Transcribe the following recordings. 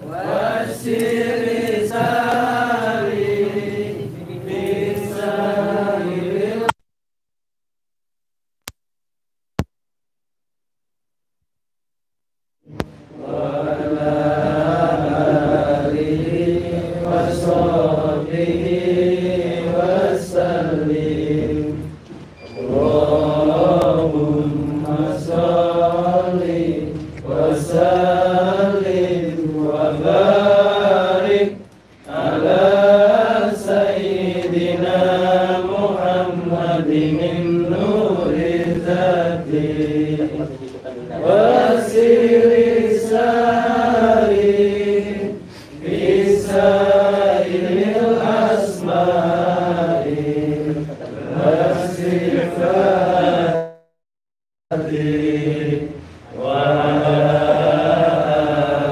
wasiri sari bisari wala alihi washabihi wasallim. Allahumma sholli wa sallim wa barik ala sayyidina Muhammadin nuri zati wa sirri sari bisairil asma'i wa sifati wa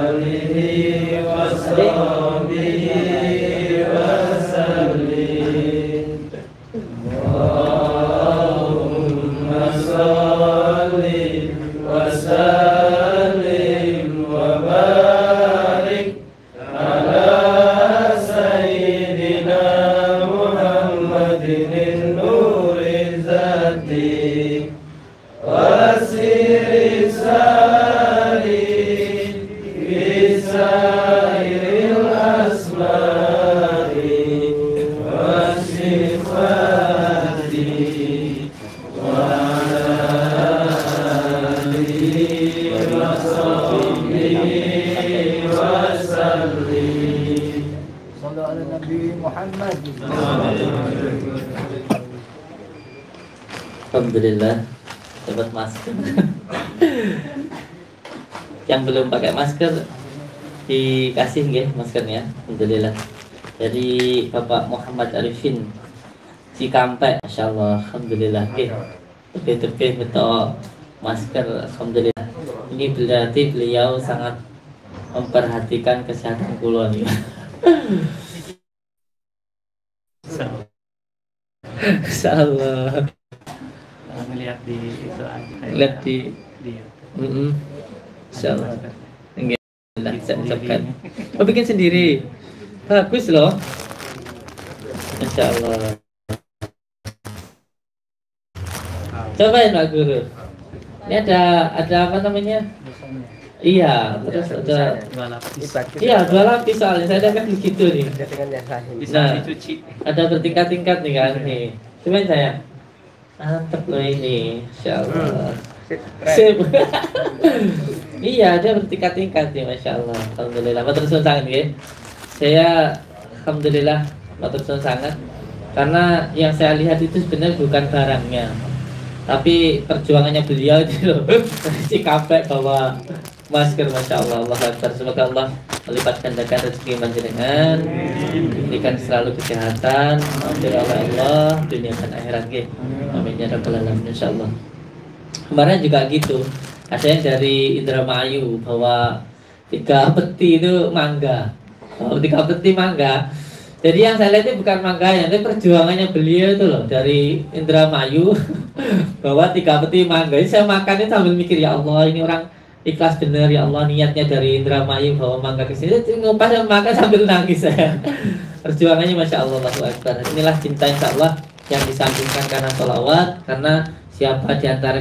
alihi wa sahbihi wa sallim. Allahumma sholli wa sallim wa barik ala sayyidina Muhammadin nuri zati wa sirri sari bisairil asma'i wa sifati wa alihi wa sahbihi wa sallim. Sallu ala Nabi Muhammad. Alhamdulillah dapat masker. Yang belum pakai masker dikasih nggih maskernya. Alhamdulillah. Dari Bapak Muhammad Arifin Cikampek, masyaallah. Alhamdulillah. Nggih. Lebih betul masker. Alhamdulillah. Ini berarti beliau sangat memperhatikan kesehatan kula nih. Insyaallah. Melihat di itu aja. Lihat di YouTube. Insyaallah. Enggak, saya ucapkan. Oh, bikin sendiri. Bagus loh. Insyaallah. Cobain Pak Guru. Ini ada apa namanya? Iya, terus ada Dua lapis. iya, 2 lapis soalnya saya kan begitu nih. Bisa Nah, dicuci. ada bertingkat-tingkat nih kan nih. Cobain saya. Mantap loh ini, insyaallah. Sip. Iya, dia bertingkat-tingkat nih, masya Allah. Alhamdulillah, matur suwun sangat ya. Saya alhamdulillah matur suwun sangat karena yang saya lihat itu sebenarnya bukan barangnya, tapi perjuangannya beliau itu loh. Cikampek bawa masker, masya Allah. Allah Akbar. Semoga Allah melipat gandakan rezeki panjenengan, diberikan selalu kesehatan, amin Allah, dunia dan akhirat. Amin ya rabbal alamin, insyaallah. Kemarin juga gitu, ada yang dari Indramayu bawa 3 peti itu mangga, 3 peti mangga. Jadi yang saya lihat itu bukan mangganya, tapi perjuangannya beliau itu loh, dari Indramayu bawa 3 peti mangga. Jadi saya makan itu sambil mikir, ya Allah, ini orang ikhlas bener, ya Allah, niatnya dari Indramayu bawa mangga ke sini. Ngupas dan makan sambil nangis saya. Perjuangannya masya Allah, Allahu Akbar. Inilah cinta insya Allah yang disambungkan karena sholawat, karena siapa di antara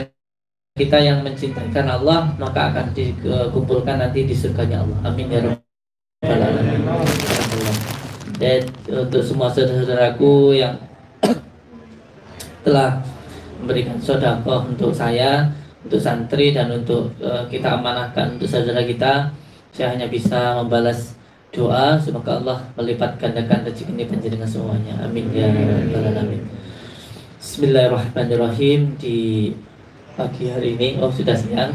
kita yang mencintai karena Allah, maka akan dikumpulkan nanti di surganya Allah. Amin ya rabbal alamin. Dan untuk semua saudaraku yang telah memberikan sedekah untuk saya, untuk santri, dan untuk kita amanahkan untuk saudara kita, saya hanya bisa membalas doa semoga Allah melipat gandakan rezeki ini panjenengan semuanya. Amin ya rabbal alamin. Bismillahirrahmanirrahim. Di pagi hari ini, sudah siang,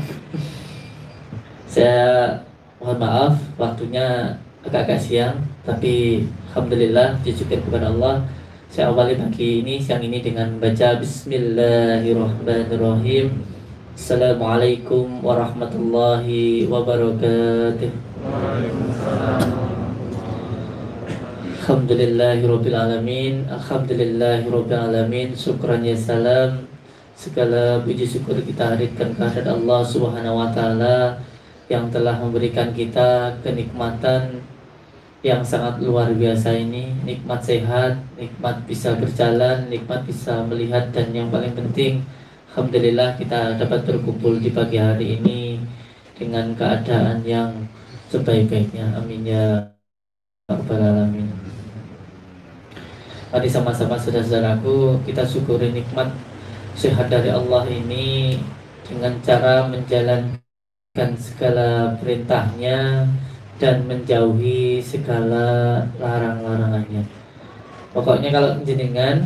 saya mohon maaf waktunya agak-agak siang, tapi alhamdulillah disyukur kepada Allah, saya awali pagi ini, siang ini dengan baca Bismillahirrahmanirrahim. Assalamualaikum warahmatullahi wabarakatuh. Alhamdulillahirabbil alamin. Alhamdulillahirabbil alamin. Syukran ya salam. Segala puji syukur kita hadirkan kehadirat Allah Subhanahu wa taala yang telah memberikan kita kenikmatan yang sangat luar biasa ini, nikmat sehat, nikmat bisa berjalan, nikmat bisa melihat, dan yang paling penting alhamdulillah kita dapat berkumpul di pagi hari ini dengan keadaan yang sebaik-baiknya. Amin ya rabbal alamin. Mari sama-sama saudara-saudaraku kita syukuri nikmat sehat dari Allah ini dengan cara menjalankan segala perintahnya dan menjauhi segala larang-larangannya. Pokoknya kalau jenengan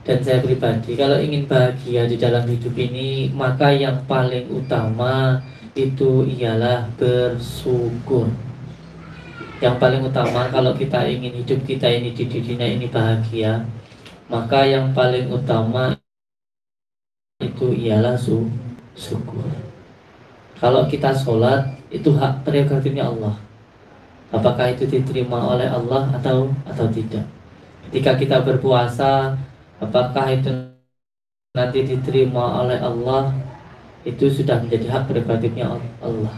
dan saya pribadi kalau ingin bahagia di dalam hidup ini, maka yang paling utama itu ialah bersyukur. Yang paling utama kalau kita ingin hidup kita ini di dunia ini bahagia, maka yang paling utama itu ialah syukur. Kalau kita sholat, itu hak prerogatifnya Allah. Apakah itu diterima oleh Allah atau tidak? Ketika kita berpuasa, apakah itu nanti diterima oleh Allah? Itu sudah menjadi hak prerogatifnya Allah.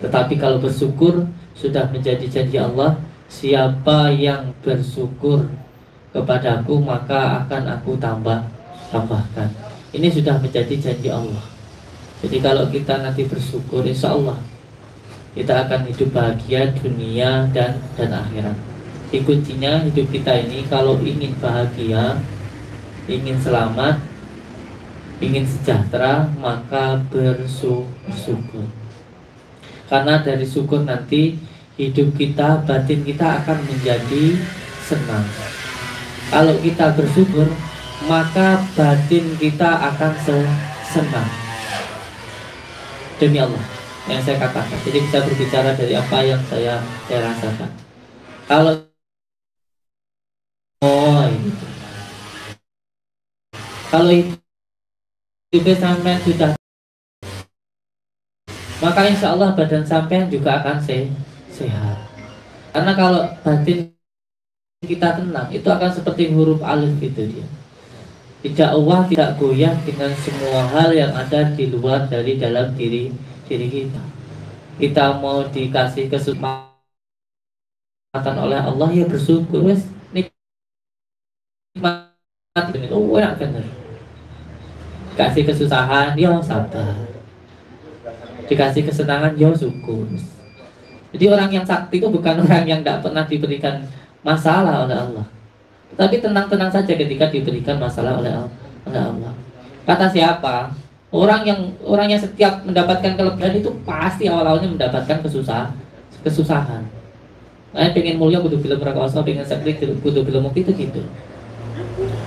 Tetapi kalau bersyukur, sudah menjadi janji Allah, siapa yang bersyukur kepadaku, maka akan aku tambahkan. Ini sudah menjadi janji Allah. Jadi kalau kita nanti bersyukur, insya Allah kita akan hidup bahagia dunia dan akhirat. Kuncinya hidup kita ini kalau ingin bahagia, ingin selamat, ingin sejahtera, maka bersyukur. Karena dari syukur nanti hidup kita, batin kita akan menjadi senang. Kalau kita bersyukur, maka batin kita akan senang. Demi Allah yang saya katakan. Jadi bisa berbicara dari apa yang saya rasakan. Kalau hidup sampai sudah, maka insya Allah badan sampean juga akan sehat. Karena kalau batin kita tenang, itu akan seperti huruf alif gitu dia. Tidak Allah, tidak goyah dengan semua hal yang ada di luar dari dalam diri kita. Kita mau dikasih kesempatan oleh Allah, ya bersyukur. Wes nikmat itu enak bener. Dikasih kesusahan, ya sabar. Dikasih kesenangan, ya syukur. Jadi orang yang sakti itu bukan orang yang tidak pernah diberikan masalah oleh Allah, tapi tenang-tenang saja ketika diberikan masalah oleh Allah. Kata siapa? Orang yang setiap mendapatkan kelebihan itu pasti awal-awalnya mendapatkan kesusahan. Nah, pengen mulia kudu film prakoso, pengen sakti kudu film mukti itu gitu.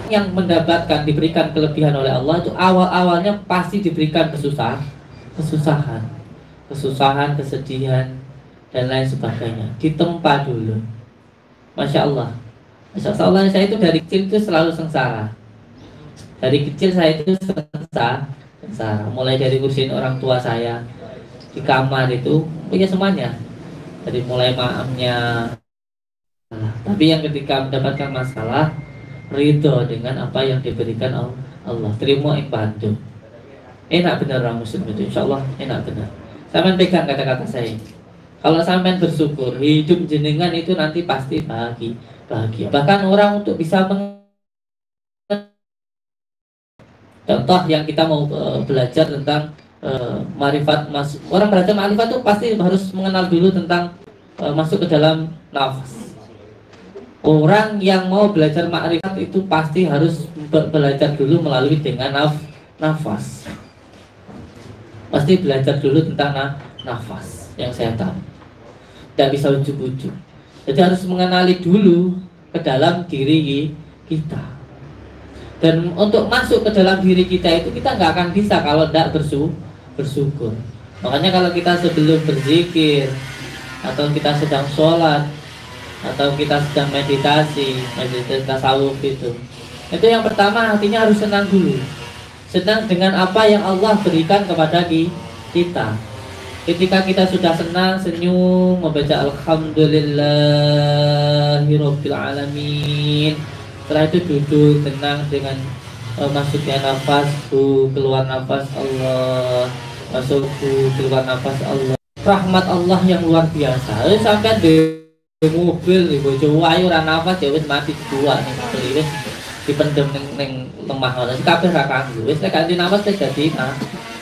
Yang mendapatkan diberikan kelebihan oleh Allah itu awal-awalnya pasti diberikan kesusahan, kesedihan dan lain sebagainya. Ditempa dulu. Masya Allah. Saya itu dari kecil itu selalu sengsara. Dari kecil saya itu sengsara. Mulai dari ngurusin orang tua saya di kamar itu punya semuanya. Dari mulai maamnya. Tapi yang ketika mendapatkan masalah, ridho dengan apa yang diberikan Allah. Terima yang bantu. Enak benar orang muslim itu, insya Allah enak benar. Sampai pegang kata-kata saya. Kalau sampai bersyukur, hidup jenengan itu nanti pasti bahagia. Bahkan orang untuk bisa contoh yang kita mau belajar tentang marifat, orang belajar marifat itu pasti harus mengenal dulu tentang masuk ke dalam nafas. Orang yang mau belajar marifat itu pasti harus belajar dulu melalui dengan nafas. Pasti belajar dulu tentang nafas yang saya tahu. Tidak bisa ujuk-ujuk. Jadi harus mengenali dulu ke dalam diri kita. Dan untuk masuk ke dalam diri kita itu kita nggak akan bisa kalau tidak bersyukur. Makanya kalau kita sebelum berzikir, atau kita sedang sholat, atau kita sedang meditasi tasawuf itu yang pertama hatinya harus senang dulu. Senang dengan apa yang Allah berikan kepada kita. Ketika kita sudah senang, senyum, membaca Alhamdulillahirabbil alamin. Setelah itu duduk tenang dengan masuknya nafas, keluar nafas Allah, masuk keluar nafas Allah. rahmat Allah yang luar biasa. Sampai di mobil di bojo ayu ora nafas ya wis mati dua ning mobil wis dipendem ning lemah ngono. Kabeh ra kanggo. Wis nek ganti nafas wis dadi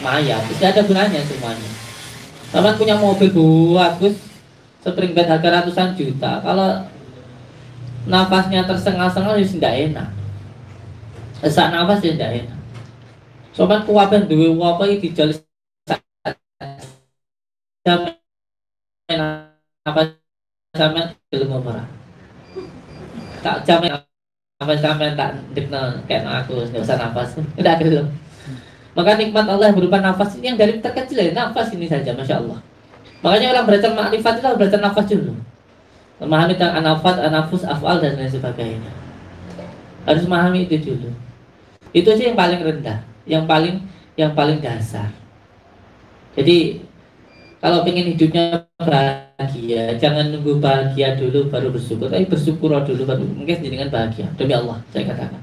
mayat. Wis ada gunanya semuanya. Sampeyan punya mobil bagus, spring bed harga ratusan juta. Kalau nafasnya tersengal-sengal wis ndak enak. Sak nafas ya ndak enak. Sampeyan kuwaben duwe apa iki dijal apa sampean gelem ora? Tak jamin apa sampean tak dikna kayak aku enggak usah nafas. Enggak gelem. Maka nikmat Allah berupa nafas ini yang dari terkecil ya, nafas ini saja, Masya Allah. Makanya orang belajar makrifat itu harus belajar nafas dulu. Memahami tentang anafat, anafus, afal dan lain sebagainya. Harus memahami itu dulu. Itu sih yang paling rendah, yang paling dasar. Jadi kalau pengen hidupnya bahagia, jangan nunggu bahagia dulu baru bersyukur. Tapi bersyukur dulu baru mungkin dengan bahagia. Demi Allah, saya katakan.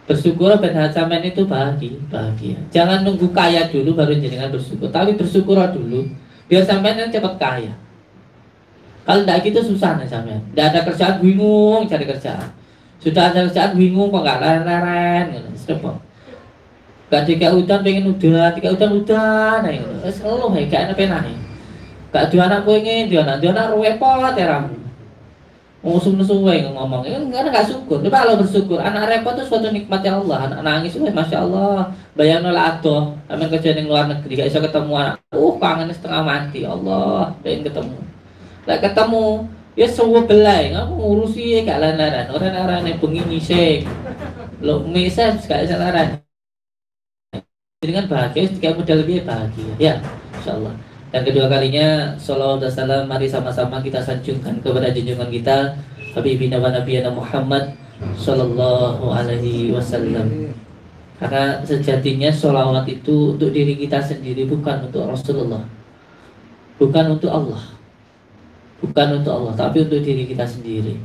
Bersyukur ben sampean itu bahagia. Jangan nunggu kaya dulu baru jenengan bersyukur. Tapi bersyukur dulu biar sampean yang cepat kaya. Kalau tidak gitu susah nih sampean. Tidak ada kerjaan bingung cari kerjaan. Sudah ada kerjaan bingung kok nggak leren-leren gitu. Stop. Gak tiga udan pengen udah, tiga udan nah itu. Selalu kayak apa nih? Gak dua anak pengen, dua anak repot ya ramu. Musuh-musuh ngomong, kan nggak syukur. Coba kalau bersyukur, anak repot itu suatu nikmat ya Allah. Anak nangis, masya Allah. Bayangin lah atuh, amin kerja di luar negeri, gak bisa ketemu anak. Kangen setengah mati, Allah, pengen ketemu. Gak ketemu, ya semua belai, ngamu ngurusi gak lanaran. Orang-orang yang bengi nyisik, lo misal gak bisa lanaran. Dengan bahagia, kayak modal lebih bahagia, ya, insya Allah. Dan kedua kalinya, sallallahu alaihi wasallam, mari sama-sama kita sanjungkan kepada junjungan kita, Habibina wa Nabiyana Muhammad sallallahu alaihi wasallam. Karena sejatinya sholawat itu untuk diri kita sendiri, bukan untuk Rasulullah, bukan untuk Allah, bukan untuk Allah, tapi untuk diri kita sendiri.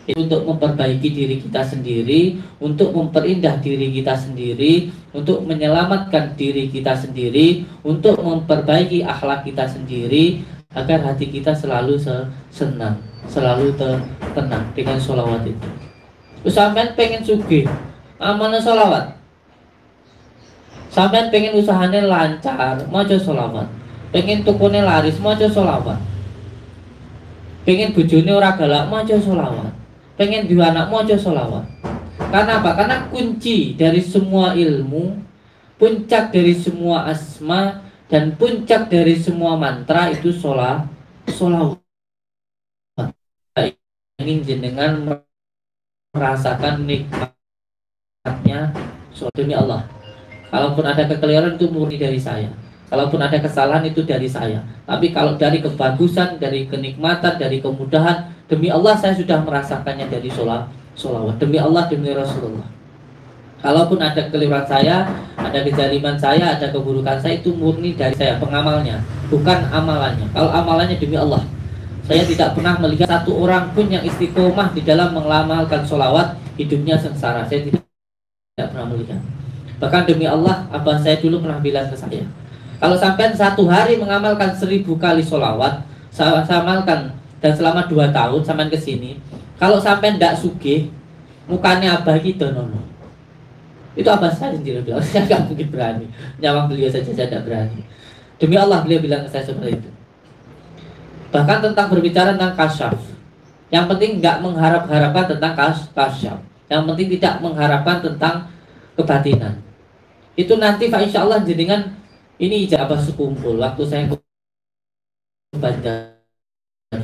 Itu untuk memperbaiki diri kita sendiri, untuk memperindah diri kita sendiri, untuk menyelamatkan diri kita sendiri, untuk memperbaiki akhlak kita sendiri, agar hati kita selalu senang, selalu tenang dengan sholawat itu. Sampean pengen sugih, amalnya sholawat. Sampean pengen usahanya lancar, maca sholawat. Pengen tukune laris, maca sholawat. Pengen bojone ora galak, maca sholawat. Pengen dua anak maca sholawat. Karena apa? Karena kunci dari semua ilmu, puncak dari semua asma, dan puncak dari semua mantra itu sholawat. Ingin jenengan merasakan nikmatnya demi Allah. Kalaupun ada kekeliruan itu murni dari saya. Kalaupun ada kesalahan itu dari saya. Tapi kalau dari kebagusan, dari kenikmatan, dari kemudahan, demi Allah saya sudah merasakannya dari sholawat. Demi Allah, demi Rasulullah. Kalaupun ada kekeliruan saya, ada kezaliman saya, ada keburukan saya, itu murni dari saya, pengamalnya, bukan amalannya. Kalau amalannya demi Allah, saya tidak pernah melihat satu orang pun yang istiqomah di dalam mengamalkan sholawat, hidupnya sengsara. Saya tidak pernah melihat. Bahkan demi Allah, abah saya dulu pernah bilang ke saya, kalau sampai satu hari mengamalkan 1000 kali sholawat, saya amalkan, dan selama 2 tahun sampai ke sini, kalau sampai ndak sugih, mukanya abah gitu nono. Itu abah saya sendiri bilang, saya nggak mungkin berani. Nyawang beliau saja saya tidak berani. Demi Allah beliau bilang ke saya seperti itu. Bahkan tentang berbicara tentang kasyaf, yang penting nggak mengharap-harapkan tentang kasyaf, yang penting tidak mengharapkan tentang kebatinan. Itu nanti Pak insya Allah jenengan ini ijabah sekumpul. Waktu saya ke Banjar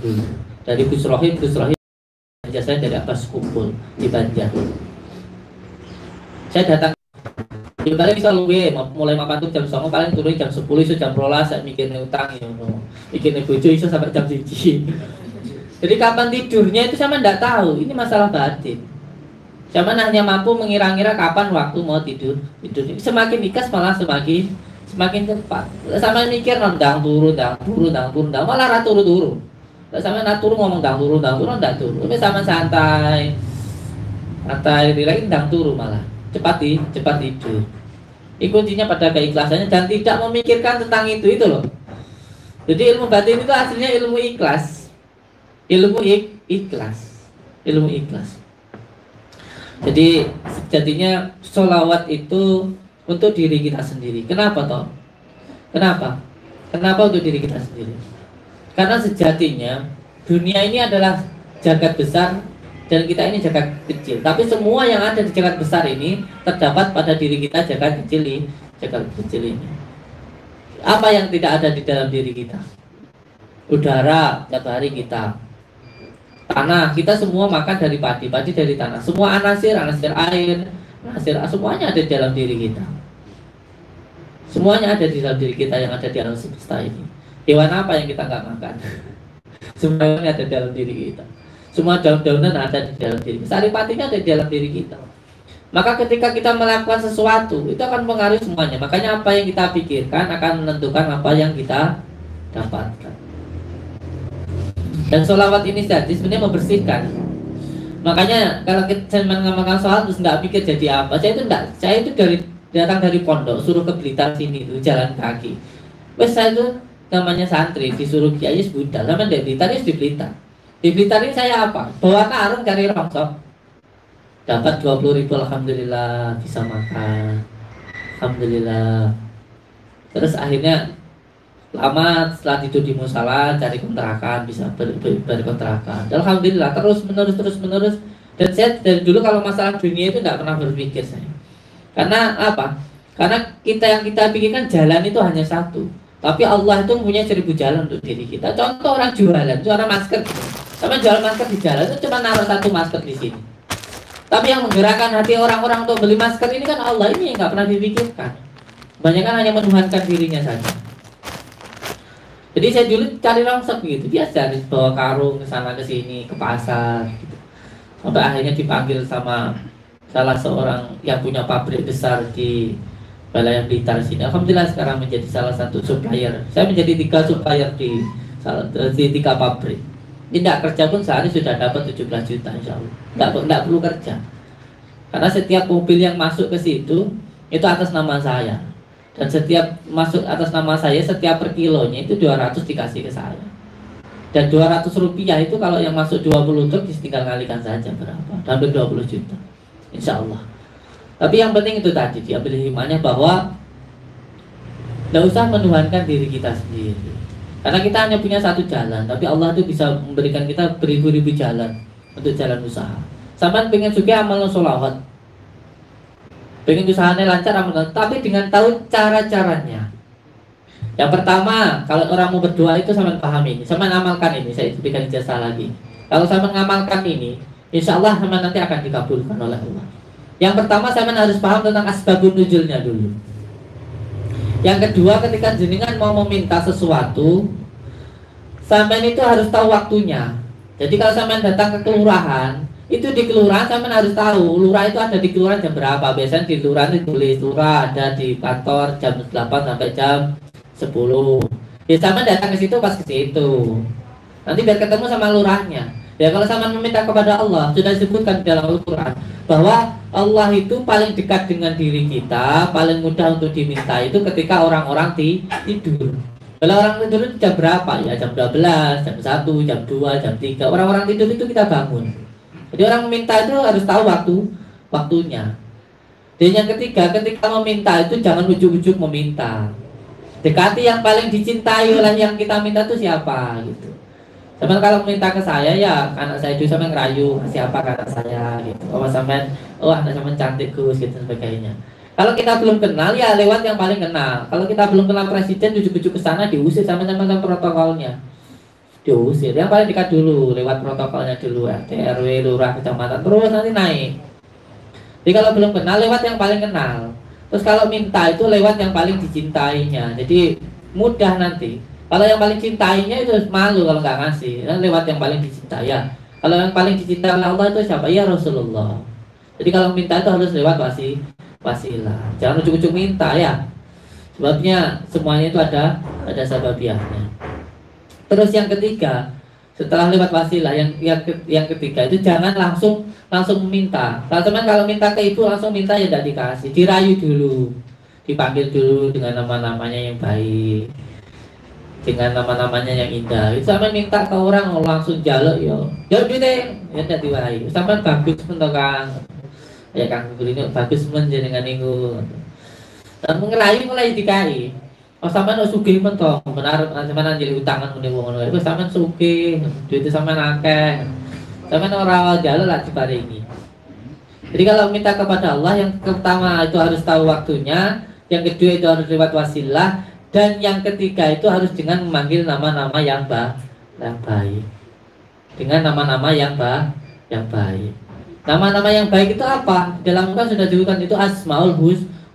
dulu, dari Gus Rohim Banjar, saya dari Abbas Kumpul di Banjar. Saya datang ya paling bisa luwe mulai makan tuh jam 9, paling turun jam 10, iso jam 12 saya mikirin utang ya mikirin bojo iso sampai jam 1. Jadi kapan tidurnya itu sama ndak tahu. Ini masalah batin. Sama hanya mampu mengira-ngira kapan waktu mau tidur. Semakin ikhlas malah semakin cepat. Sama mikir ndang turu, malah ra turu. Sama turu ngomong ndang turu, ndak turu. Tapi sama santai, rileks ndang turu malah. Cepat tidur. Kuncinya pada keikhlasannya dan tidak memikirkan tentang itu loh. Jadi ilmu batin itu aslinya ilmu ikhlas. Ilmu ikhlas. Jadi sejatinya sholawat itu untuk diri kita sendiri. Kenapa toh? Kenapa? Kenapa untuk diri kita sendiri? Karena sejatinya dunia ini adalah jagat besar dan kita ini jagat kecil. Tapi semua yang ada di jagat besar ini terdapat pada diri kita jagat kecil ini. Apa yang tidak ada di dalam diri kita? Udara tiap hari kita. Tanah, kita semua makan dari padi dari tanah. Semua anasir air, semuanya ada di dalam diri kita. Semuanya ada di dalam diri kita yang ada di alam semesta ini. Hewan apa yang kita nggak makan? Semuanya ada di dalam diri kita. Semua daun-daunan ada di dalam diri kita. Saripatinya ada di dalam diri kita. Maka ketika kita melakukan sesuatu, itu akan mempengaruhi semuanya. Makanya apa yang kita pikirkan akan menentukan apa yang kita dapatkan. Dan sholawat ini tadi sebenarnya membersihkan. Makanya kalau kita mengamalkan sholat terus nggak pikir jadi apa, saya itu datang dari pondok, suruh ke Blitar sini tuh jalan kaki. Wes saya itu namanya santri, disuruh kiai budal, sama di Blitar di Blitar. Di Blitar ini saya apa? Bawa karung cari rongsok. Dapat 20.000, alhamdulillah bisa makan. Alhamdulillah. Terus akhirnya lama setelah tidur di musala cari kontrakan, bisa berkontrakan. Alhamdulillah terus menerus. Dan saya dari dulu kalau masalah dunia itu tidak pernah berpikir saya. Karena apa? Karena yang kita pikirkan jalan itu hanya satu. Tapi Allah itu punya 1000 jalan untuk diri kita. Contoh orang jualan, jualan masker. Sama jual masker di jalan itu cuma naruh satu masker di sini. Tapi yang menggerakkan hati orang-orang untuk beli masker ini kan Allah, ini yang nggak pernah dipikirkan. Banyak kan hanya menuhankan dirinya saja. Jadi saya dulu cari rongsok gitu, biasa bawa karung ke sana ke sini ke pasar gitu. Sampai akhirnya dipanggil sama salah seorang yang punya pabrik besar di wilayah Blitar sini. Alhamdulillah sekarang menjadi salah satu supplier. Saya menjadi 3 supplier di 3 pabrik. Tidak kerja pun sehari sudah dapat 17 juta insya Allah. Tidak perlu kerja. Karena setiap mobil yang masuk ke situ itu atas nama saya. Dan setiap masuk atas nama saya, setiap per kilonya itu 200 dikasih ke saya. Dan 200 rupiah itu kalau yang masuk 20 truk tinggal ngalikan saja berapa, hampir 20 juta insya Allah. Tapi yang penting itu tadi diambil hikmahnya bahwa tidak usah menuhankan diri kita sendiri. Karena kita hanya punya satu jalan, tapi Allah itu bisa memberikan kita beribu-ribu jalan untuk jalan usaha. Sampai pengen juga amal sholawat, pengen usahanya lancar amal, tapi dengan tahu cara-caranya. Yang pertama, kalau orang mau berdoa itu sama paham ini, sama amalkan ini. Saya berikan jasa lagi. Kalau sama mengamalkan ini, insya Allah sama nanti akan dikabulkan oleh Allah. Yang pertama, sama harus paham tentang asbabun nuzulnya dulu. Yang kedua, ketika jenengan mau meminta sesuatu, sampean itu harus tahu waktunya. Jadi kalau sampean datang ke kelurahan, itu di kelurahan sampean harus tahu lurah itu ada di kelurahan jam berapa. Biasanya di kelurahan itu tulis lurah ada di kantor jam 8 sampai jam 10. Ya sampean datang ke situ pas ke situ. Nanti biar ketemu sama lurahnya. Ya kalau sampean meminta kepada Allah, sudah disebutkan di dalam Al-Qur'an bahwa Allah itu paling dekat dengan diri kita, paling mudah untuk diminta itu ketika orang-orang tidur. Kalau orang tidur itu jam berapa? Ya jam 12, jam 1, jam 2, jam 3. Orang-orang tidur itu kita bangun. Jadi orang meminta itu harus tahu waktunya. Dan yang ketiga, ketika meminta itu jangan ujuk-ujuk meminta. Dekati yang paling dicintai oleh yang kita minta itu siapa gitu. Sama kalau minta ke saya, ya anak saya itu sama ngerayu siapa anak saya gitu. Oh sampean, oh anak sampean cantik Gus gitu sebagainya. Kalau kita belum kenal ya lewat yang paling kenal. Kalau kita belum kenal presiden ujuk-ujuk ke sana diusir sama protokolnya. Diusir. Yang paling dekat dulu lewat protokolnya dulu RT, RW, lurah, kecamatan terus nanti naik. Jadi kalau belum kenal lewat yang paling kenal. Terus kalau minta itu lewat yang paling dicintainya. Jadi mudah nanti. Kalau yang paling cintainya itu malu kalau nggak ngasih. Dan lewat yang paling dicintai ya. Kalau yang paling dicintai oleh Allah itu siapa? Ya Rasulullah. Jadi kalau minta itu harus lewat wasilah. Jangan ujuk-ujuk minta ya. Sebabnya semuanya itu ada sababiahnya. Terus yang ketiga, setelah lewat wasilah yang ketiga itu jangan langsung meminta. Kalau minta ke ibu langsung minta ya tidak dikasih. Dirayu dulu. Dipanggil dulu dengan nama-namanya yang baik. dengan nama-namanya yang indah. Itu sampean minta ke orang langsung jaluk yo. Yo duite ya tak diwai. Sampean bagus pun to Kang. Ya Kang ini bagus men jenengan niku. Dan ngelayu mulai dikai. Oh sampean sugih men to. Benar sampean jadi utangan ngene wong ngono. Wis sampean sugih, duite sampean akeh. Sampean ora jaluk lah diparingi. Jadi kalau minta kepada Allah yang pertama itu harus tahu waktunya, yang kedua itu harus lewat wasilah, dan yang ketiga itu harus dengan memanggil nama-nama yang baik. Dengan nama-nama yang baik. Nama-nama yang baik itu apa? Dalam Quran sudah disebutkan itu Asmaul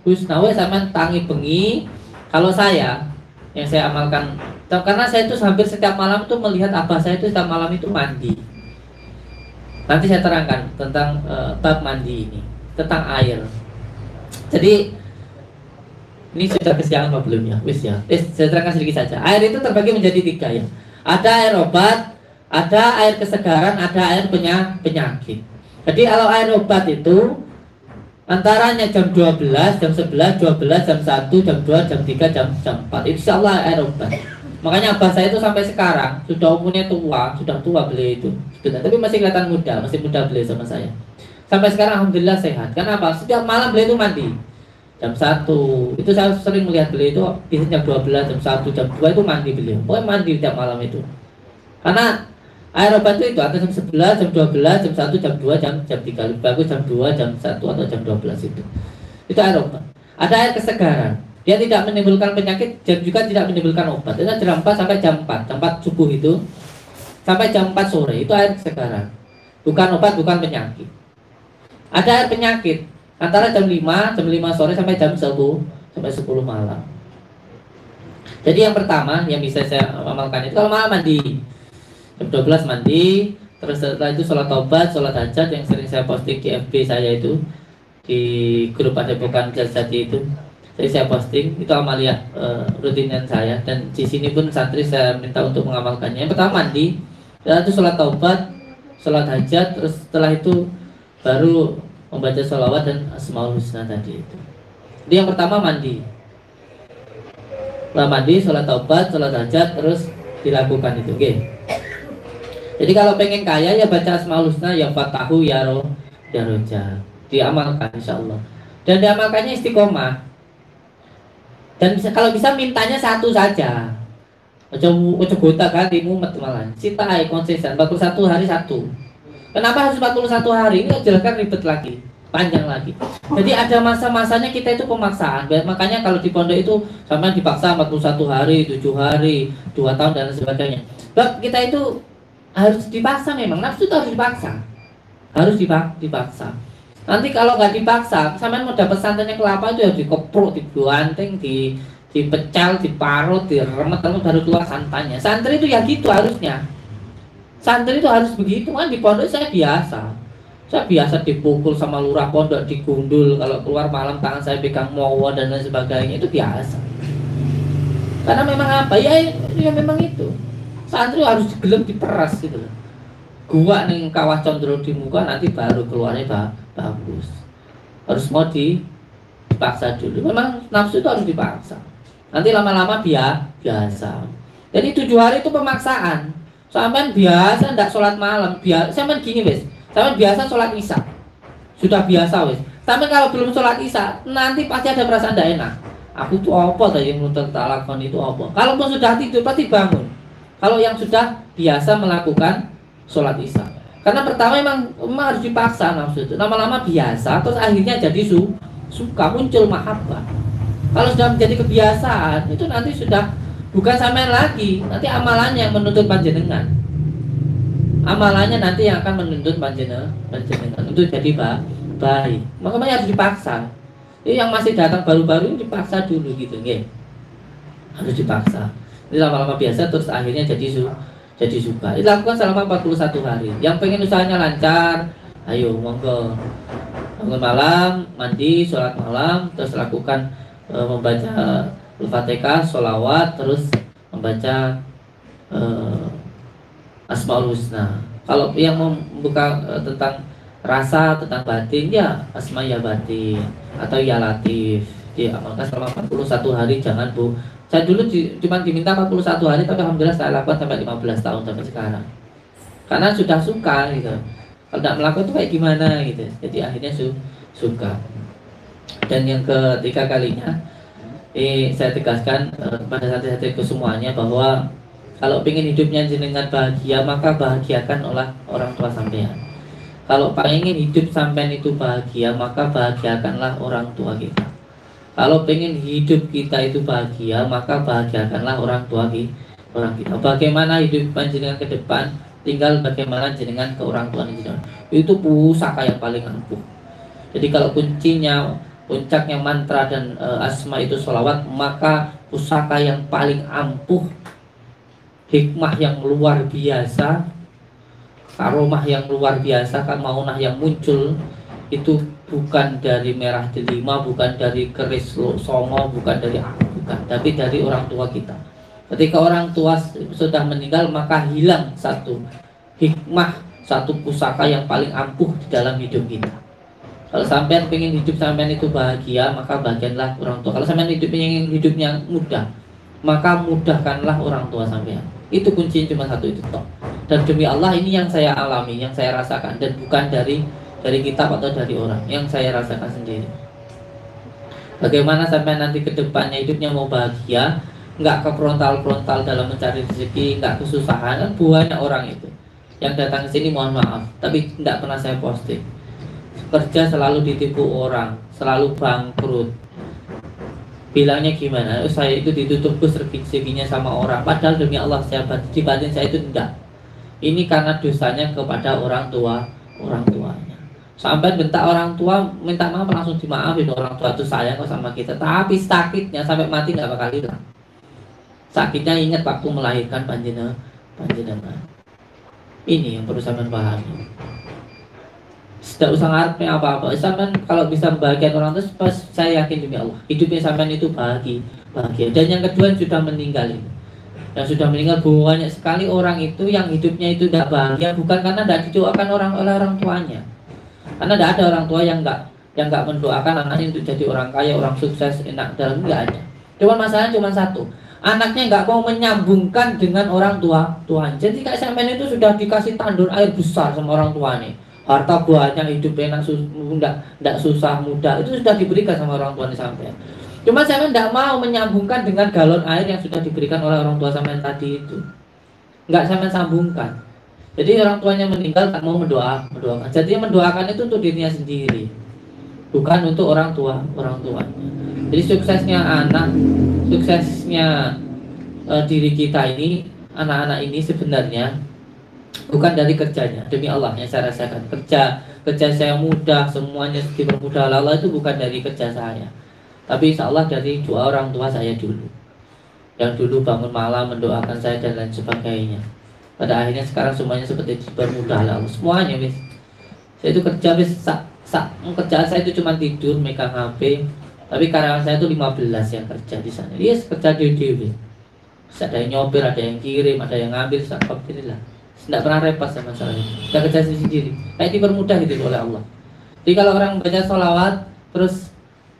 Husna. Sampean tangi bengi. Kalau saya yang saya amalkan, karena saya itu hampir setiap malam itu melihat abah saya itu setiap malam itu mandi. Nanti saya terangkan tentang bab mandi ini, tentang air. Jadi ini sudah kesiangan apa belum ya? Wis ya. Saya terangkan sedikit saja. Air itu terbagi menjadi 3 ya. Ada air obat, ada air kesegaran, ada air penyakit. Jadi kalau air obat itu antaranya jam 12, jam 11, 12, jam 1, jam 2, jam 3, jam 4. Insya Allah air obat. Makanya abah saya itu sampai sekarang sudah umurnya sudah tua beliau itu. Tapi masih kelihatan muda, masih muda beliau sama saya. Sampai sekarang alhamdulillah sehat. Kenapa? Setiap malam beliau itu mandi. Jam 1, itu saya sering melihat beliau itu biasanya jam 12, jam 1, jam 2 itu mandi beliau. Pokoknya mandi setiap malam itu. Karena air obat itu ada jam 11, jam 12, jam 1, jam 2, jam 3. Lebih bagus jam 2, jam 1 atau jam 12 itu. Itu air obat. Ada air kesegaran. Dia tidak menimbulkan penyakit dan juga tidak menimbulkan obat. Itu jam 4 sampai jam 4 subuh itu sampai jam 4 sore itu air kesegaran. Bukan obat, bukan penyakit. Ada air penyakit antara jam 5 sore sampai jam 10 malam. Jadi yang pertama yang bisa saya amalkan itu kalau malam mandi. Jam 12 mandi, terus setelah itu sholat taubat, sholat hajat yang sering saya posting di FB saya itu di grup Padepokan Jati itu. Jadi saya posting itu amalia rutinan saya, dan di sini pun santri saya minta untuk mengamalkannya. Yang pertama mandi, setelah itu sholat taubat, sholat hajat, terus setelah itu baru membaca sholawat dan Asmaul Husna tadi itu. Jadi yang pertama mandi. Setelah mandi, sholat taubat, sholat hajat, terus dilakukan itu. Oke. Jadi kalau pengen kaya ya baca Asmaul Husna, ya Fatahu, ya Roja. Diamalkan insyaallah. Dan diamalkannya istiqomah. Dan kalau bisa mintanya satu saja. Ojo gota kali mumet malah. Cita konsisten 41 hari satu. Kenapa harus 41 hari? Ini jelaskan ribet lagi, panjang lagi. Jadi ada masa-masanya kita itu pemaksaan. Makanya kalau di pondok itu sampai dipaksa 41 hari, 7 hari, 2 tahun dan sebagainya. Sebab kita itu harus dipaksa memang. Nafsu itu harus dipaksa. Harus dipaksa. Nanti kalau nggak dipaksa, sampean mau dapat santannya kelapa itu harus dikepruk, dibanting, dipecel, diparut, diremet, baru keluar santannya. Santri itu ya gitu harusnya. Santri itu harus begitu kan. Di pondok saya biasa dipukul sama lurah pondok, digundul, kalau keluar malam tangan saya pegang mowo dan lain sebagainya, itu biasa. Karena memang apa? Ya memang itu. Santri harus gelem diperas gitu loh. Gua nih kawah condro di muka nanti baru keluarnya bagus. Harus mau dipaksa dulu. Memang nafsu itu harus dipaksa. Nanti lama-lama biasa. Jadi 7 hari itu pemaksaan. Sampai biasa ndak sholat malam. Sampai gini wes. Sampai biasa sholat isya. Sudah biasa wes. Sampai kalau belum sholat isya, nanti pasti ada perasaan ndak enak. Aku tuh apa tadi yang nuntut tak lakukan itu apa? Kalau pun sudah tidur pasti bangun. Kalau yang sudah biasa melakukan sholat isya, karena pertama memang harus dipaksa nafsu itu. Lama-lama biasa, terus akhirnya jadi suka, muncul mahabbah. Kalau sudah menjadi kebiasaan, itu nanti sudah bukan sampean lagi, nanti amalannya yang menuntut panjenengan. Amalannya nanti yang akan menuntut panjenengan untuk jadi baik. Makanya harus dipaksa. Ini yang masih datang baru-baru ini dipaksa dulu gitu, nggih. Harus dipaksa. Ini lama-lama biasa, terus akhirnya jadi suka. Dilakukan selama 41 hari. Yang pengen usahanya lancar, ayo monggo. Bangun malam, mandi, sholat malam, terus lakukan membaca Al-Fatihah, sholawat, terus membaca Asmaul Husna. Kalau yang membuka tentang rasa, tentang batin, ya Asma ya batin atau ya Latif. diamalkan selama 41 hari. Jangan Bu, saya dulu cuma diminta 41 hari, tapi alhamdulillah saya lakukan sampai 15 tahun sampai sekarang, karena sudah suka gitu. Kalau tidak melakukan itu kayak gimana gitu, jadi akhirnya suka. Dan yang ketiga kalinya, saya tegaskan pada santri-santriku semuanya bahwa kalau ingin hidupnya jenengan bahagia, maka bahagiakan oleh orang tua sampean. Kalau pengen hidup sampean itu bahagia, maka bahagiakanlah orang tua kita. Kalau pengen hidup kita itu bahagia, maka bahagiakanlah orang tua kita. Bagaimana hidup panjenengan ke depan, tinggal bagaimana jenengan ke orang tua jenengan. Itu pusaka yang paling ampuh. Jadi kalau kuncinya, puncaknya mantra dan asma itu sholawat, maka pusaka yang paling ampuh, hikmah yang luar biasa, karomah yang luar biasa, kan maunah yang muncul itu bukan dari merah delima, bukan dari keris songo, bukan dari bukan, tapi dari orang tua kita. Ketika orang tua sudah meninggal, maka hilang satu hikmah, satu pusaka yang paling ampuh di dalam hidup kita. Kalau sampean pengen hidup sampean itu bahagia, maka bahagianlah orang tua. Kalau sampean ingin hidupnya mudah, maka mudahkanlah orang tua sampean. Itu kuncinya cuma satu itu toh. Dan demi Allah ini yang saya alami, yang saya rasakan, dan bukan dari kitab atau dari orang, yang saya rasakan sendiri. Bagaimana sampai nanti ke depannya hidupnya mau bahagia, nggak ke frontal dalam mencari rezeki, nggak kesusahan. Kan banyak orang itu yang datang ke sini, mohon maaf, tapi tidak pernah saya posting. Kerja selalu ditipu orang, selalu bangkrut. Bilangnya gimana? Saya itu ditutup rezekinya sama orang. Padahal demi Allah saya di batin saya itu tidak. Ini karena dosanya kepada orang tuanya. Sampai bentak orang tua, minta maaf langsung dimaafin. Orang tua itu sayang kok sama kita. Tapi sakitnya sampai mati nggak bakal hilang. Sakitnya ingat waktu melahirkan panjenengan. Ini yang perlu sampean pahami. Tidak usah ngarepnya apa-apa. Sampean kalau bisa membahagiakan orang itu, saya yakin demi Allah, hidupnya sampean itu bahagia. Dan yang kedua yang sudah meninggal itu, yang sudah meninggal banyak sekali orang itu yang hidupnya itu tidak bahagia, bukan karena tidak didoakan oleh orang tuanya. Karena tidak ada orang tua yang nggak mendoakan anaknya untuk jadi orang kaya, orang sukses, enak dalam, nggak ada. Cuma masalahnya cuma satu, anaknya nggak mau menyambungkan dengan orang tuanya. Jadi kayak sampean itu sudah dikasih tandur air besar sama orang tuanya, harta banyak, hidup enak, tidak susah, mudah, itu sudah diberikan sama orang tuanya sampean. Cuma sampean tidak mau menyambungkan dengan galon air yang sudah diberikan oleh orang tua sampean tadi itu, nggak sampean sambungkan. Jadi orang tuanya meninggal tak mau mendoakan. Jadi mendoakan itu untuk dirinya sendiri, bukan untuk orang tuanya. Jadi suksesnya anak, suksesnya diri kita ini, anak-anak ini sebenarnya bukan dari kerjanya. Demi Allah yang saya rasakan, kerja saya mudah, semuanya dipermudah Allah, itu bukan dari kerja saya, tapi insya Allah dari doa orang tua saya dulu, yang dulu bangun malam mendoakan saya dan lain sebagainya. Pada akhirnya sekarang semuanya seperti dipermudah Allah, semuanya wis. Saya itu kerja wis, kerjaan saya itu cuma tidur, megang HP. Tapi karyawan saya itu 15 yang kerja di sana. Dia kerja di dewi. Ada yang nyopir, ada yang kirim, ada yang ngambil, alhamdulillah. Tidak pernah repot sama masalah itu. Kita kerja sendiri. Kayak dipermudah gitu oleh Allah. Jadi kalau orang baca sholawat, terus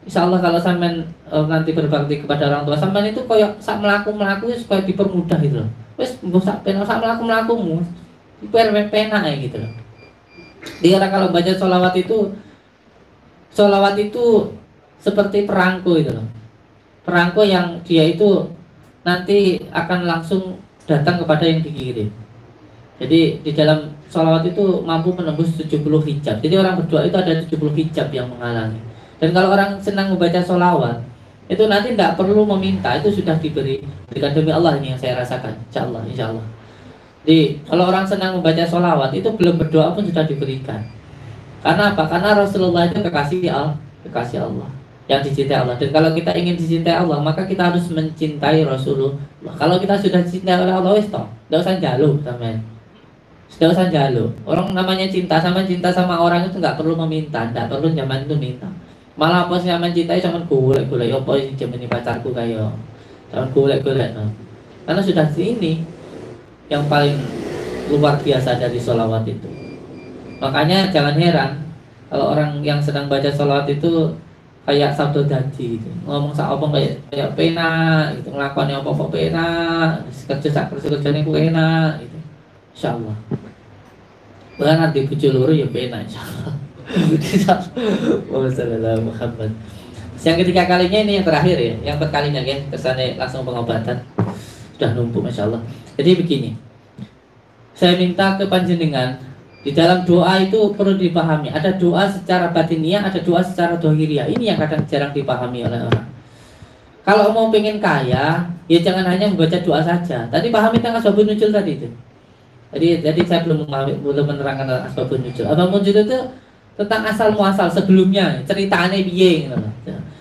insya Allah kalau sampean nanti berbakti kepada orang tua, sampean itu kayak sak melaku supaya dipermudah gitu loh. Wes sak melakumu, penak ya gitu loh. Dia kalau baca sholawat itu seperti perangko itu loh. Perangko yang dia itu nanti akan langsung datang kepada yang dikirim. Jadi di dalam sholawat itu mampu menembus 70 hijab. Jadi orang berdoa itu ada 70 hijab yang menghalangi. Dan kalau orang senang membaca sholawat, itu nanti tidak perlu meminta, itu sudah diberikan demi Allah. Ini yang saya rasakan, insya Allah. Jadi kalau orang senang membaca sholawat, itu belum berdoa pun sudah diberikan. Karena apa? Karena Rasulullah itu kekasih Allah, yang dicintai Allah. Dan kalau kita ingin dicintai Allah, maka kita harus mencintai Rasulullah. Kalau kita sudah dicintai oleh Allah, tidak usah jaluk, teman. Tidak usah jaluk. Orang namanya cinta sama orang itu nggak perlu meminta, tidak perlu zaman itu minta. Malah apa sih yang mencintai sama golek apa sih ini pacarku kayak sama golek no. Karena sudah ini yang paling luar biasa dari sholawat itu. Makanya jangan heran kalau orang yang sedang baca sholawat itu kayak sabdo dadi gitu. Ngomong sak apa kayak penak gitu, nglakoni apa-apa penak, kerja sak kerjane ku enak gitu. Insyaallah. Bahkan nanti bojo loro ya penak insyaallah. Wassalamualaikum Muhammad. Yang ketiga kalinya ini yang terakhir ya, yang berkalinya ya, kesana langsung pengobatan. Sudah numpuk Masya Allah. Jadi begini, saya minta ke panjenengan di dalam doa itu perlu dipahami. Ada doa secara batiniah, ada doa secara dohiriah. Ini yang kadang jarang dipahami oleh orang. Kalau mau pengen kaya, ya jangan hanya membaca doa saja. Tadi pahami tentang asbabun nuzul tadi itu. Jadi saya belum menerangkan asbabun nuzul. Asbabun nuzul itu tentang asal muasal sebelumnya, ceritanya piye gitu.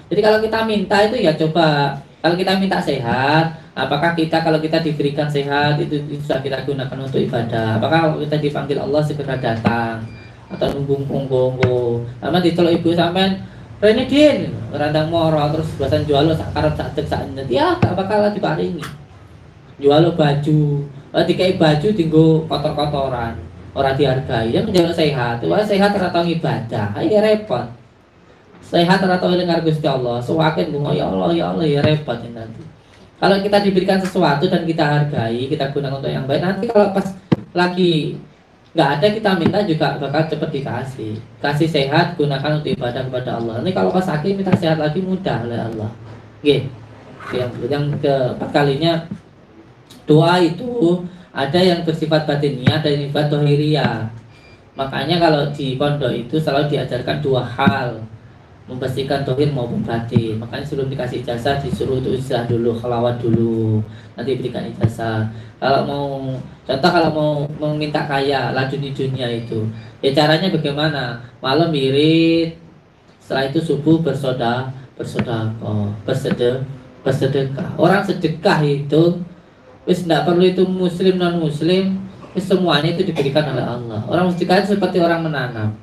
Jadi kalau kita minta itu ya coba, kalau kita minta sehat, apakah kita kalau kita diberikan sehat itu bisa kita gunakan untuk ibadah? Apakah kalau kita dipanggil Allah segera datang atau nunggu punggung? Sama ditolak ibu sampean Rene Din, randang moro terus buatan jual lo sak karep sak dek sak enet. Ya gak bakal diparingi. Jual lo baju, dikai baju tinggo kotor-kotoran, ora dihargai. Yang menjaga sehat, wah sehat ora tau ibadah, ayo repot. Sehat ora tau dengar Gusti Allah, suwaken bunga ya Allah ya repot ini nanti. Kalau kita diberikan sesuatu dan kita hargai, kita gunakan untuk yang baik, nanti kalau pas lagi nggak ada kita minta juga bakal cepat dikasih. Kasih sehat, gunakan untuk ibadah kepada Allah. Nanti kalau pas sakit minta sehat lagi mudah oleh Allah. Oke. Yang keempat kalinya doa itu ada yang bersifat batiniah dan sifat dohiriyah. Makanya kalau di pondok itu selalu diajarkan dua hal, memastikan dohir maupun batin. Makanya sebelum dikasih ijazah disuruh untuk istilah dulu, khalawat dulu, nanti berikan ijazah. Kalau mau minta kaya ladun di dunia itu, ya caranya bagaimana? Malam wirid, setelah itu subuh bersedekah. Orang sedekah itu wis tidak perlu itu muslim non muslim, semuanya itu diberikan oleh Allah. Orang sedekah itu seperti orang menanam.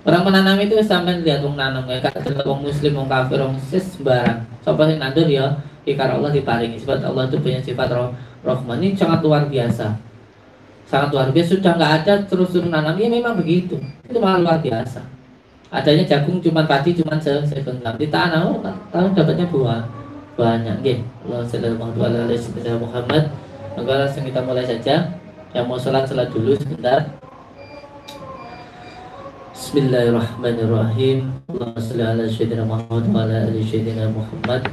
Orang menanam itu sampai lihat wong nanam kayak kata wong muslim, wong kafir, wong sembarang. Sapa sing nandur ya dikar Allah diparingi. Sebab Allah itu punya sifat Rahman. Ini sangat luar biasa. Sangat luar biasa, sudah nggak ada terus nanam. Ya memang begitu. Itu malah luar biasa. Adanya jagung cuman padi cuman segenggam ditanam, tahun dapatnya buah banyak. Nggih. Allah sallallahu alaihi wasallam Muhammad. Maka langsung kita mulai saja. Yang mau salat dulu sebentar. Bismillahirrahmanirrahim. Allahumma shalli ala sayyidina Muhammad wa ala ali sayyidina Muhammad.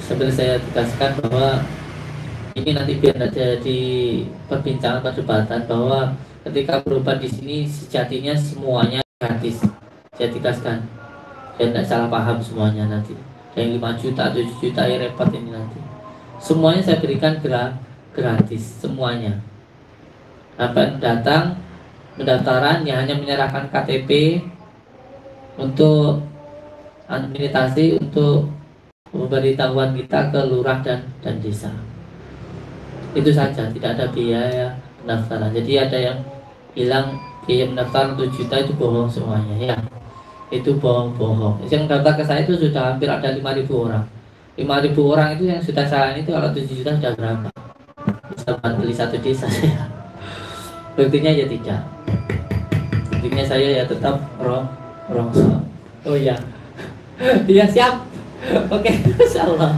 Sambil saya tegaskan bahwa ini nanti biar tidak jadi perbincangan perdebatan bahwa ketika berobat di sini sejatinya semuanya gratis. Saya tegaskan dan tidak salah paham semuanya nanti. Yang 5 juta, 7 juta ya repot ini nanti. Semuanya saya berikan gratis semuanya. Apa yang datang pendaftaran yang hanya menyerahkan KTP untuk administrasi untuk pemberitahuan kita ke lurah dan desa. Itu saja, tidak ada biaya pendaftaran. Jadi ada yang bilang biaya pendaftaran 7 juta itu bohong semuanya ya. Itu bohong. Yang daftar ke saya itu sudah hampir ada 5.000 orang. 5.000 orang itu yang sudah saya itu kalau 7 juta sudah berapa? Bisa beli satu desa ya. Buktinya ya tidak. Buktinya saya ya tetap rongsok. Oh iya. Iya siap. Oke, insyaallah.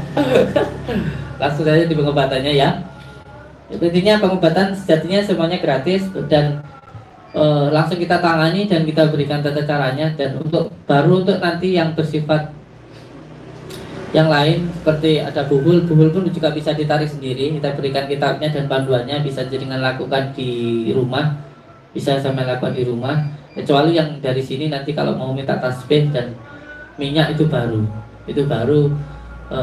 Langsung saja di pengobatannya ya. Intinya pengobatan sejatinya semuanya gratis dan langsung kita tangani dan kita berikan tata caranya. Dan baru untuk nanti yang bersifat yang lain seperti ada buhul pun juga bisa ditarik sendiri. Kita berikan kitabnya dan panduannya, bisa jenengan lakukan di rumah, bisa sampai lakukan di rumah. Kecuali yang dari sini nanti kalau mau minta tasbih dan minyak itu baru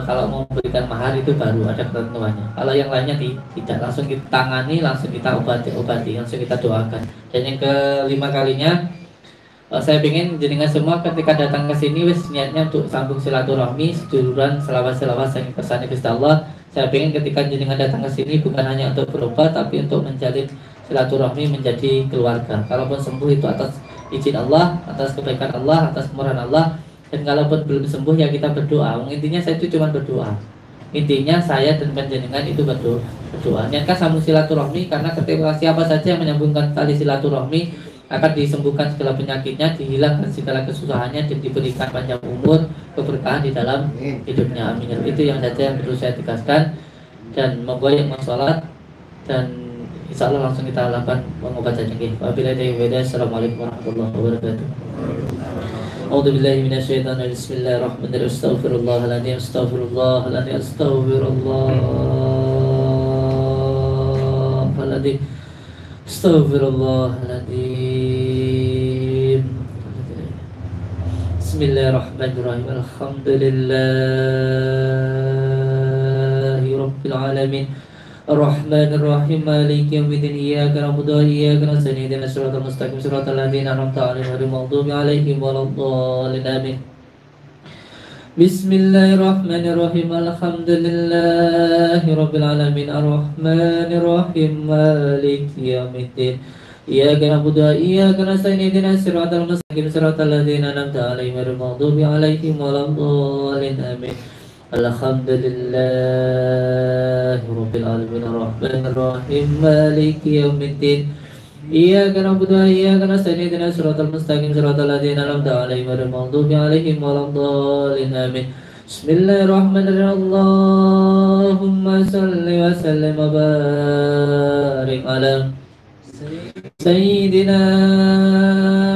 kalau mau berikan mahar itu baru ada ketentuannya. Kalau yang lainnya tidak, langsung kita tangani, langsung kita obati, langsung kita doakan. Dan yang kelima kalinya saya ingin jenengan semua ketika datang ke sini wis niatnya untuk sambung silaturahmi, seduluran, selawat yang kersane Gusti Allah. Saya ingin ketika jenengan datang ke sini bukan hanya untuk berobat tapi untuk menjalin silaturahmi menjadi keluarga. Kalaupun sembuh itu atas izin Allah, atas kebaikan Allah, atas kemurahan Allah. Dan kalaupun belum sembuh ya kita berdoa. Intinya saya itu cuma berdoa. Intinya saya dan panjenengan itu berdoa. Niatkan sambung silaturahmi karena ketika siapa saja yang menyambungkan tali silaturahmi akan disembuhkan segala penyakitnya, dihilangkan segala kesusahannya dan diberikan panjang umur keberkahan di dalam hidupnya. Amin. Itu yang saja yang perlu saya tegaskan. Dan monggo yang mau sholat, dan insya Allah langsung kita lakukan mengobat saja. Wabillahi taufiq. Assalamualaikum warahmatullahi wabarakatuh. A'udzubillahi minasyaitonir rajim. Bismillahirrahmanirrahim. Astaghfirullahaladzim. Astaghfirullahaladzim. Astaghfirullahaladzim. Astaghfirullahaladzim. Bismillahirrahmanirrahim. Alhamdulillahi Rabbil Alamin. Ar-Rahmanir-Rahim. Maliki yaumiddin. Iyyaka na'budu wa iyyaka nasta'in. Ihdinas siratal mustaqim. Siratal ladzina an'amta 'alaihim ghairil maghdubi 'alaihim waladdallin. Amin. Bismillahirrahmanirrahim. Alhamdulillahi Rabbil Alamin. Ar-Rahmanir-Rahim. Maliki yaumiddin. Iyyaka na'budu wa iyyaka nasta'in. Ihdinas siratal mustaqim. Siratal ladzina an'amta 'alaihim ghairil maghdubi 'alaihim waladdallin. Amin. Alhamdulillahi Rabbil Alamin. Ar-Rahmanir-Rahim. Maliki yaumiddin. Iyyaka na'budu wa iyyaka nasta'in. Ihdinas siratal mustaqim. Siratal ladzina an'amta 'alaihim ghairil maghdubi 'alaihim waladdallin. Amin. Bismillahirrahmanirrahim. Allahumma shalli wa sallim wa barik ala Sayyidina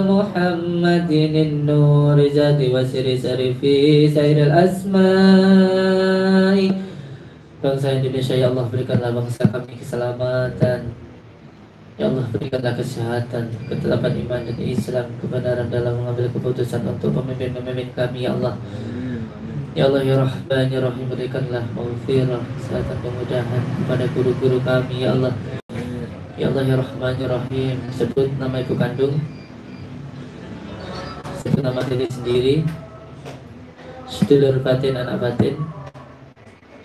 Muhammadin an-nur zati wa siri sarifi sairil asma'i. Bangsa Indonesia, ya Allah berikanlah bangsa kami keselamatan. Ya Allah berikanlah kesehatan, ketetapan iman dan Islam, kebenaran dalam mengambil keputusan untuk pemimpin-pemimpin kami, ya Allah. Ya Allah ya Rahman ya Rahim, berikanlah maghfirah, kesehatan, kemudahan kepada guru-guru kami, ya Allah. Ya Allah ya Rahman ya Rahim, sebut nama ibu kandung, sebut nama diri sendiri, sedulur batin, anak batin,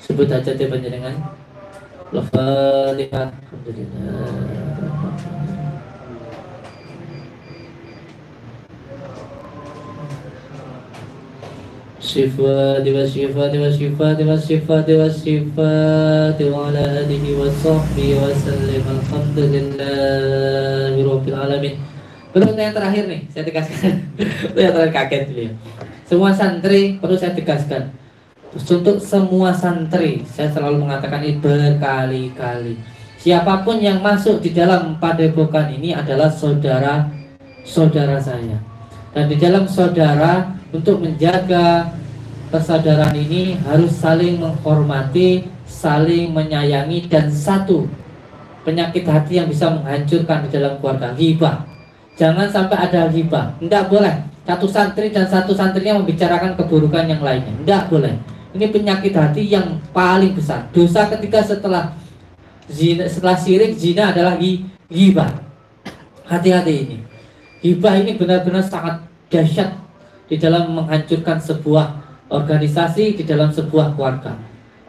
sebut hajatnya panjenengan. Al-Fatihah. Alhamdulillah. Sifat wa sifat wa sifat wa sifat wa sifat wa ala alihi wa sahbihi wa sallim. Alhamdulillahi Rabbil Alamin. Belum yang terakhir nih, saya tegaskan. Itu yang terakhir kaget ya. Semua santri perlu saya tegaskan. Untuk semua santri, saya selalu mengatakan ini berkali-kali. Siapapun yang masuk di dalam padepokan ini adalah saudara-saudara saya. Dan di dalam saudara, untuk menjaga persaudaraan ini harus saling menghormati, saling menyayangi, dan satu penyakit hati yang bisa menghancurkan di dalam keluarga, ghibah. Jangan sampai ada ghibah. Tidak boleh satu santri dan satu santrinya membicarakan keburukan yang lainnya. Tidak boleh. Ini penyakit hati yang paling besar. Dosa ketiga setelah zina, setelah syirik, zina adalah ghibah. Hati-hati ini. Ghibah ini benar-benar sangat dahsyat di dalam menghancurkan sebuah organisasi, di dalam sebuah keluarga.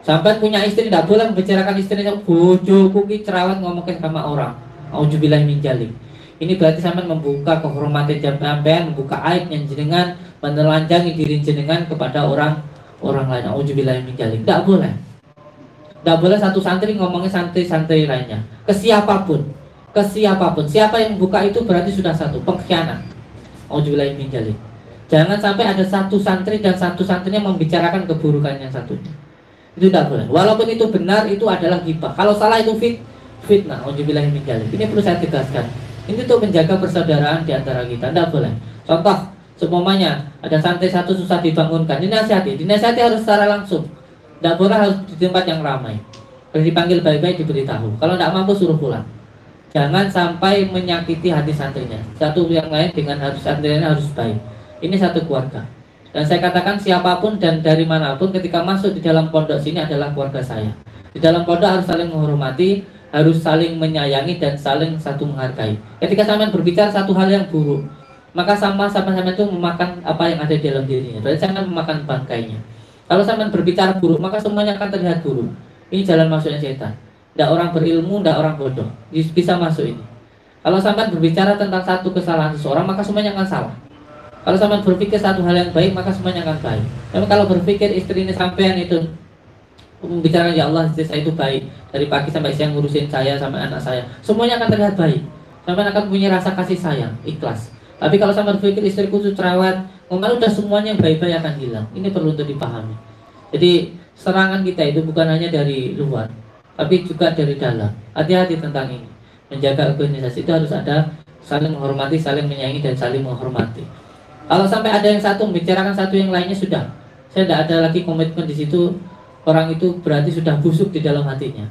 Sampai punya istri tidak boleh membicarakan istrinya, bojoku ki cerawat ngomongin sama orang. Auzubillahi min dzalik. Ini berarti sampai membuka kehormatan sampean, membuka aib yang jenengan, menelanjangi diri jenengan kepada orang lain. Auzubillahi min dzalik. Tidak boleh. Tidak boleh satu santri ngomongin santri-santri lainnya. Ke siapapun. Siapa yang membuka itu berarti sudah satu pengkhianat. Auzubillahi min dzalik. Jangan sampai ada satu santri dan satu santrinya membicarakan keburukan yang satunya. Itu tidak boleh. Walaupun itu benar, itu adalah ghibah. Kalau salah itu fitnah. Auzubillahi min dzalik. Ini perlu saya tegaskan. Ini untuk menjaga persaudaraan di antara kita. Tidak boleh. Contoh, seumpamanya ada santri satu susah dibangunkan, dinasihati harus secara langsung. Tidak boleh harus di tempat yang ramai. Kalau dipanggil baik-baik diberitahu. Kalau tidak mampu suruh pulang. Jangan sampai menyakiti hati santrinya. Satu yang lain dengan harus santrinya harus baik. Ini satu keluarga. Dan saya katakan siapapun dan dari manapun ketika masuk di dalam pondok sini adalah keluarga saya. Di dalam pondok harus saling menghormati, harus saling menyayangi dan saling satu menghargai. Ketika sampean berbicara satu hal yang buruk, maka sama itu memakan apa yang ada di dalam dirinya. Berarti sampean memakan bangkainya. Kalau sampean berbicara buruk, maka semuanya akan terlihat buruk. Ini jalan masuknya setan. Tidak orang berilmu, tidak orang bodoh. Bisa masuk ini. Kalau sampean berbicara tentang satu kesalahan seseorang, maka semuanya akan salah. Kalau sampean berpikir satu hal yang baik, maka semuanya akan baik. Tapi kalau berpikir istri ini sampean itu membicarakan, ya Allah istri saya itu baik, dari pagi sampai siang ngurusin saya sampai anak saya, semuanya akan terlihat baik. Sampean akan punya rasa kasih sayang, ikhlas. Tapi kalau sampean berpikir istriku itu cerewet, Kalau udah semuanya yang baik-baik akan hilang. Ini perlu untuk dipahami. Jadi serangan kita itu bukan hanya dari luar, tapi juga dari dalam. Hati-hati tentang ini. Menjaga organisasi itu harus ada saling menghormati, saling menyayangi, dan saling menghormati. Kalau sampai ada yang satu membicarakan satu yang lainnya, sudah. Saya tidak ada lagi komitmen di situ. Orang itu berarti sudah busuk di dalam hatinya.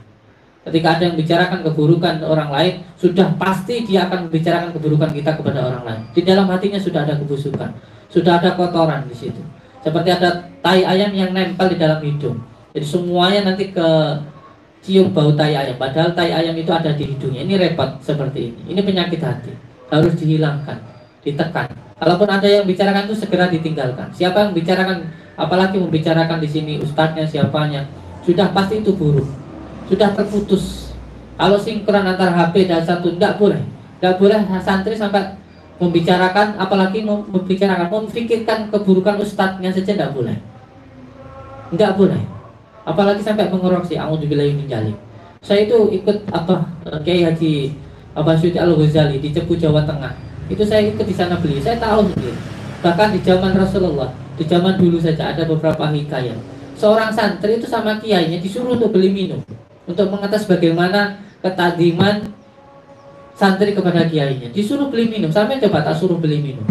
Ketika ada yang membicarakan keburukan orang lain, sudah pasti dia akan membicarakan keburukan kita kepada orang lain. Di dalam hatinya sudah ada kebusukan, sudah ada kotoran di situ. Seperti ada tai ayam yang nempel di dalam hidung. Jadi semuanya nanti ke cium bau tai ayam. Padahal tai ayam itu ada di hidungnya. Ini repot seperti ini. Ini penyakit hati. Harus dihilangkan, ditekan. Kalaupun ada yang bicarakan itu segera ditinggalkan. Siapa yang bicarakan, apalagi membicarakan di sini ustadznya siapanya, sudah pasti itu buruk. Sudah terputus. Kalau sinkron antara HP dan satu, tidak boleh. Tidak boleh santri sampai membicarakan, apalagi membicarakan, memfikirkan keburukan ustadznya saja tidak boleh. Tidak boleh. Apalagi sampai mengoreksi. A'udzubillahi min dzalik. Saya itu ikut Kiai Haji Syuti Al-Ghazali di Cepu, Jawa Tengah. Itu saya ikut di sana beli. Saya tahu sendiri. Bahkan di zaman Rasulullah, di zaman dulu saja ada beberapa hikayat. Seorang santri itu sama kiainya disuruh untuk beli minum, untuk mengetes bagaimana ketadiman santri kepada kiainya. Disuruh beli minum. Sampai coba tak suruh beli minum,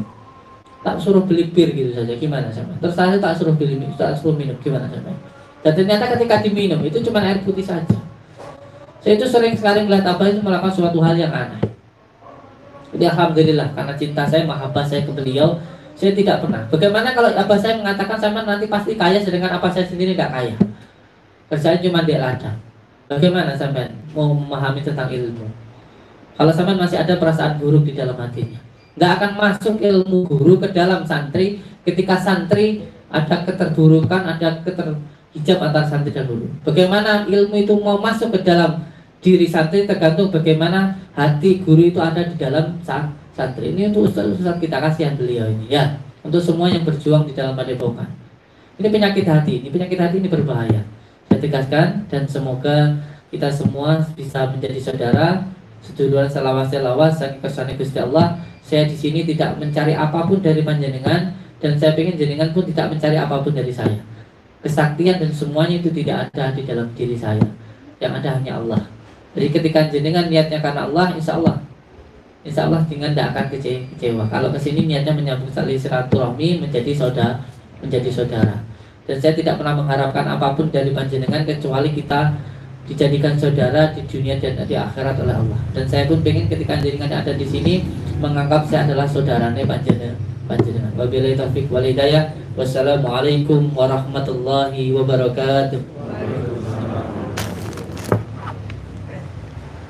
tak suruh beli bir gitu saja, gimana sama? Terus saya tak suruh beli minum, tak suruh minum, gimana sama? Dan ternyata ketika diminum itu cuma air putih saja. Saya itu sering sekali melihat Abah itu melakukan suatu hal yang aneh. Jadi alhamdulillah karena cinta saya, mahabbah saya ke beliau, saya tidak pernah. Bagaimana kalau Abah saya mengatakan sama nanti pasti kaya, sedangkan Abah saya sendiri tidak kaya, kerjaan cuma di ladang. Bagaimana sampai mau memahami tentang ilmu? Kalau sampai masih ada perasaan buruk di dalam hatinya, nggak akan masuk ilmu guru ke dalam santri. Ketika santri ada keterburukan, ada keterhijab antara santri dan guru. Bagaimana ilmu itu mau masuk ke dalam diri santri tergantung bagaimana hati guru itu ada di dalam santri. Ini untuk ustaz kita, kasihan beliau ini ya. Untuk semua yang berjuang di dalam padepokan. Ini penyakit hati. Ini penyakit hati ini berbahaya. Saya tegaskan dan semoga kita semua bisa menjadi saudara, seduluran selawas saking kersane Gusti Allah. Saya di sini tidak mencari apapun dari panjenengan dan saya ingin jenengan pun tidak mencari apapun dari saya. Kesaktian dan semuanya itu tidak ada di dalam diri saya. Yang ada hanya Allah. Jadi ketika jenengan niatnya karena Allah, insya Allah dengan tidak akan kecewa. Kalau kesini niatnya menyambung tali silaturahmi, menjadi saudara. Dan saya tidak pernah mengharapkan apapun dari panjenengan kecuali kita dijadikan saudara di dunia dan di akhirat oleh Allah. Dan saya pun ingin ketika jenengan ada di sini menganggap saya adalah saudaranya panjenengan. Wabillahi taufiq wal hidayah. Wassalamualaikum warahmatullahi wabarakatuh.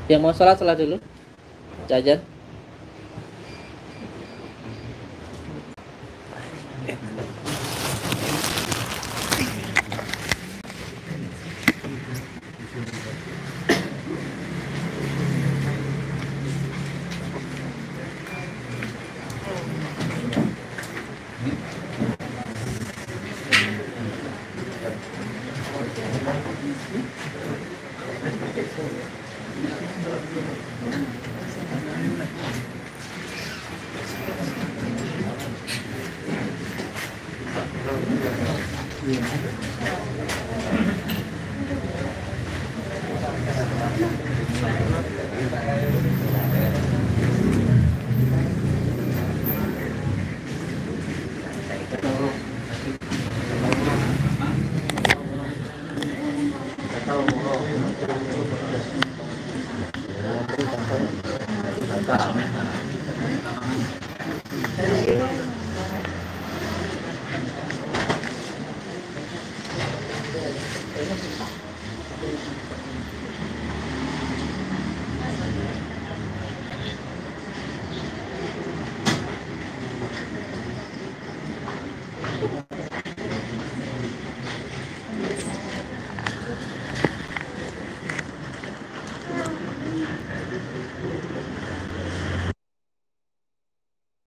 Yang mau sholat dulu. Jajan.